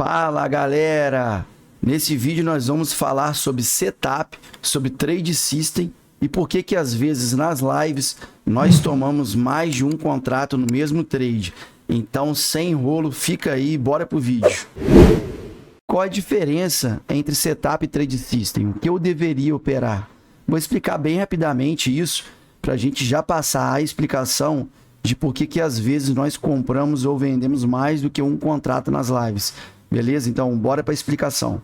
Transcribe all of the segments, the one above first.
Fala galera! Nesse vídeo nós vamos falar sobre setup, sobre trade system e por que às vezes nas lives nós tomamos mais de um contrato no mesmo trade. Então, sem enrolo, fica aí e bora pro vídeo. Qual a diferença entre setup e trade system? O que eu deveria operar? Vou explicar bem rapidamente isso para a gente já passar a explicação de por que às vezes nós compramos ou vendemos mais do que um contrato nas lives. Beleza? Então, bora para a explicação.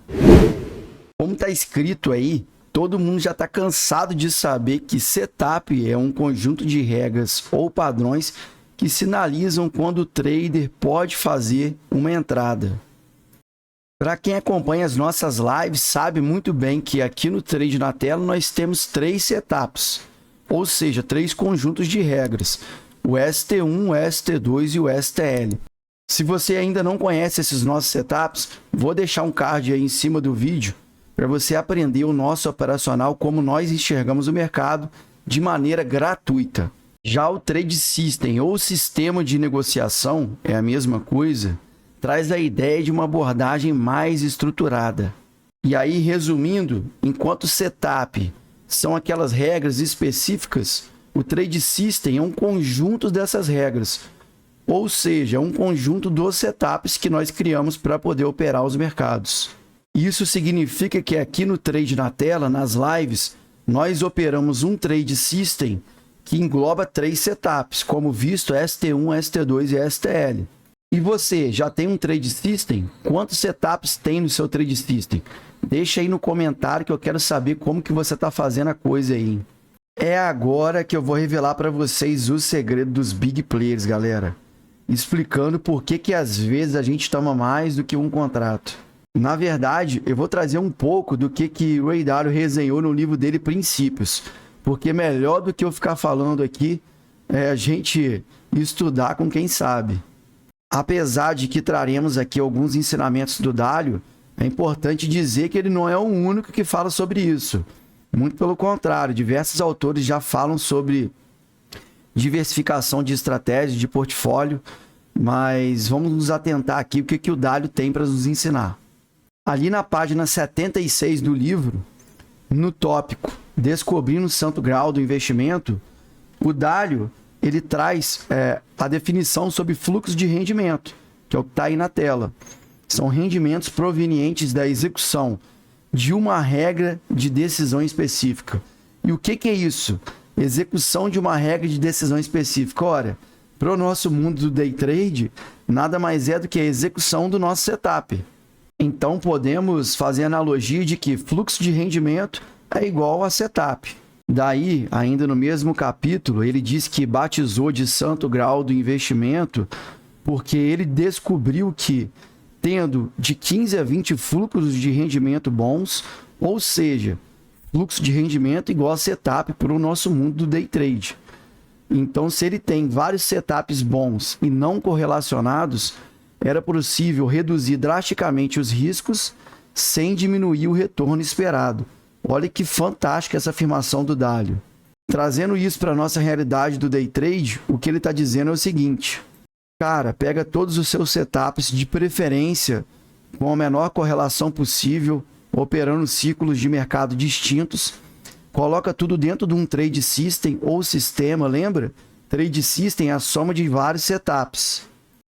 Como está escrito aí, todo mundo já está cansado de saber que setup é um conjunto de regras ou padrões que sinalizam quando o trader pode fazer uma entrada. Para quem acompanha as nossas lives, sabe muito bem que aqui no Trade na Tela nós temos 3 setups, ou seja, 3 conjuntos de regras, o ST1, o ST2 e o STL. Se você ainda não conhece esses nossos setups, vou deixar um card aí em cima do vídeo para você aprender o nosso operacional, como nós enxergamos o mercado de maneira gratuita. Já o Trade System ou sistema de negociação, é a mesma coisa, traz a ideia de uma abordagem mais estruturada. E aí, resumindo, enquanto o setup são aquelas regras específicas, o Trade System é um conjunto dessas regras, ou seja, um conjunto dos setups que nós criamos para poder operar os mercados. Isso significa que aqui no Trade na Tela, nas lives, nós operamos um Trade System que engloba 3 setups, como visto ST1, ST2 e STL. E você, já tem um Trade System? Quantos setups tem no seu Trade System? Deixa aí no comentário que eu quero saber como que você está fazendo a coisa aí. É agora que eu vou revelar para vocês o segredo dos Big Players, galera. Explicando por que às vezes a gente toma mais do que um contrato. Na verdade, eu vou trazer um pouco do que o Ray Dalio resenhou no livro dele Princípios. Porque melhor do que eu ficar falando aqui é a gente estudar com quem sabe. Apesar de que traremos aqui alguns ensinamentos do Dalio, é importante dizer que ele não é o único que fala sobre isso. Muito pelo contrário, diversos autores já falam sobre diversificação de estratégia, de portfólio, mas vamos nos atentar aqui o que o Dalio tem para nos ensinar. Ali na página 76 do livro, no tópico Descobrindo o Santo Grau do Investimento, o Dalio ele traz a definição sobre fluxo de rendimento, que é o que está aí na tela. São rendimentos provenientes da execução de uma regra de decisão específica. E o que é isso? Execução de uma regra de decisão específica. Ora, para o nosso mundo do day trade, nada mais é do que a execução do nosso setup. Então, podemos fazer a analogia de que fluxo de rendimento é igual a setup. Daí, ainda no mesmo capítulo, ele diz que batizou de santo grau do investimento porque ele descobriu que, tendo de 15 a 20 fluxos de rendimento bons, ou seja, fluxo de rendimento igual a setup para o nosso mundo do day trade. Então, se ele tem vários setups bons e não correlacionados, era possível reduzir drasticamente os riscos sem diminuir o retorno esperado. Olha que fantástica essa afirmação do Dalio. Trazendo isso para a nossa realidade do day trade, o que ele está dizendo é o seguinte: cara, pega todos os seus setups, de preferência com a menor correlação possível, operando ciclos de mercado distintos, coloca tudo dentro de um Trade System ou sistema, lembra? Trade System é a soma de vários setups.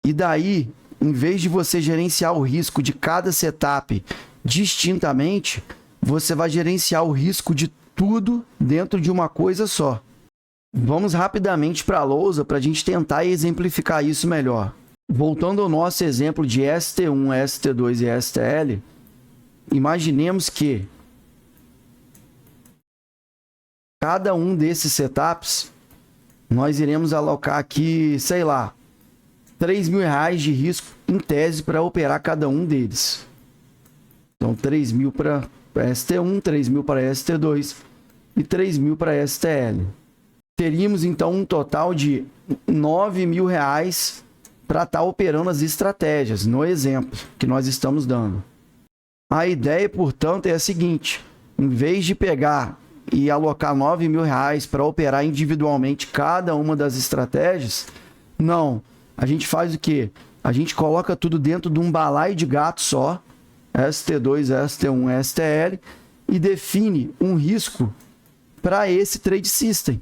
E daí, em vez de você gerenciar o risco de cada setup distintamente, você vai gerenciar o risco de tudo dentro de uma coisa só. Vamos rapidamente para a lousa para a gente tentar exemplificar isso melhor. Voltando ao nosso exemplo de ST1, ST2 e STL, imaginemos que cada um desses setups, nós iremos alocar aqui, sei lá, R$3.000 de risco em tese para operar cada um deles. Então, 3.000 para ST1, 3.000 para ST2 e 3.000 para STL. Teríamos, então, um total de R$9.000 para estar operando as estratégias, no exemplo que nós estamos dando. A ideia, portanto, é a seguinte: em vez de pegar e alocar R$9.000 para operar individualmente cada uma das estratégias, não. A gente faz o quê? a gente coloca tudo dentro de um balaio de gato só, ST2, ST1, STL, e define um risco para esse trade system.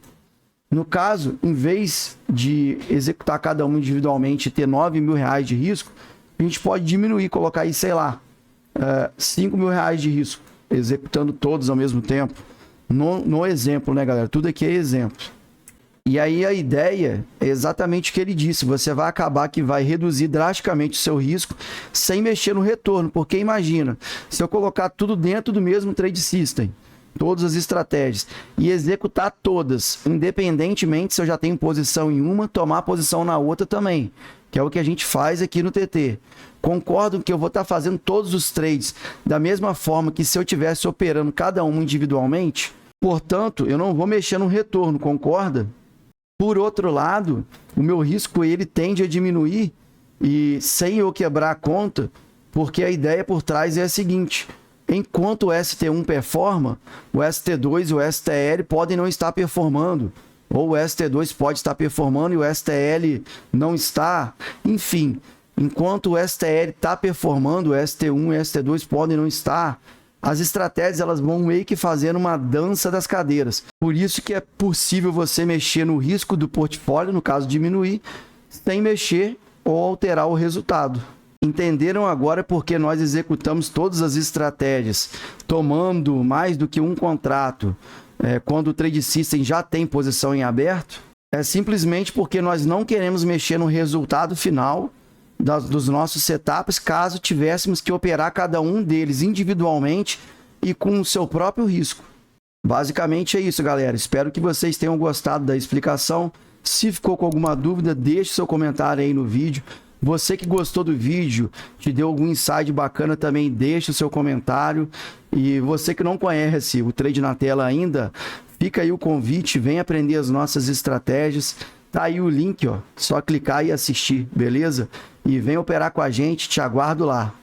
No caso, em vez de executar cada um individualmente e ter R$9.000 de risco, a gente pode diminuir, colocar aí, sei lá, R$5.000 de risco, executando todos ao mesmo tempo. No exemplo, né, galera? Tudo aqui é exemplo. E aí a ideia é exatamente o que ele disse. Você vai acabar que vai reduzir drasticamente o seu risco sem mexer no retorno. Porque imagina, se eu colocar tudo dentro do mesmo trade system, todas as estratégias, e executar todas, independentemente se eu já tenho posição em uma, tomar posição na outra também, que é o que a gente faz aqui no TT. Concordo que eu vou estar fazendo todos os trades da mesma forma que se eu estivesse operando cada um individualmente, portanto, eu não vou mexer no retorno, concorda? Por outro lado, o meu risco ele tende a diminuir e sem eu quebrar a conta, porque a ideia por trás é a seguinte: enquanto o ST1 performa, o ST2 e o STL podem não estar performando, ou o ST2 pode estar performando e o STL não está. Enfim, enquanto o STL está performando, o ST1 e o ST2 podem não estar. As estratégias elas vão meio que fazendo uma dança das cadeiras. Por isso que é possível você mexer no risco do portfólio, no caso diminuir, sem mexer ou alterar o resultado. Entenderam agora porque nós executamos todas as estratégias, tomando mais do que um contrato, quando o Trade System já tem posição em aberto? É simplesmente porque nós não queremos mexer no resultado final dos nossos setups, caso tivéssemos que operar cada um deles individualmente e com o seu próprio risco. Basicamente é isso, galera. Espero que vocês tenham gostado da explicação. Se ficou com alguma dúvida, deixe seu comentário aí no vídeo. Você que gostou do vídeo, te deu algum insight bacana também, deixe o seu comentário. E você que não conhece o Trade na Tela ainda, fica aí o convite, vem aprender as nossas estratégias. Tá aí o link, ó, só clicar e assistir, beleza? E vem operar com a gente, te aguardo lá.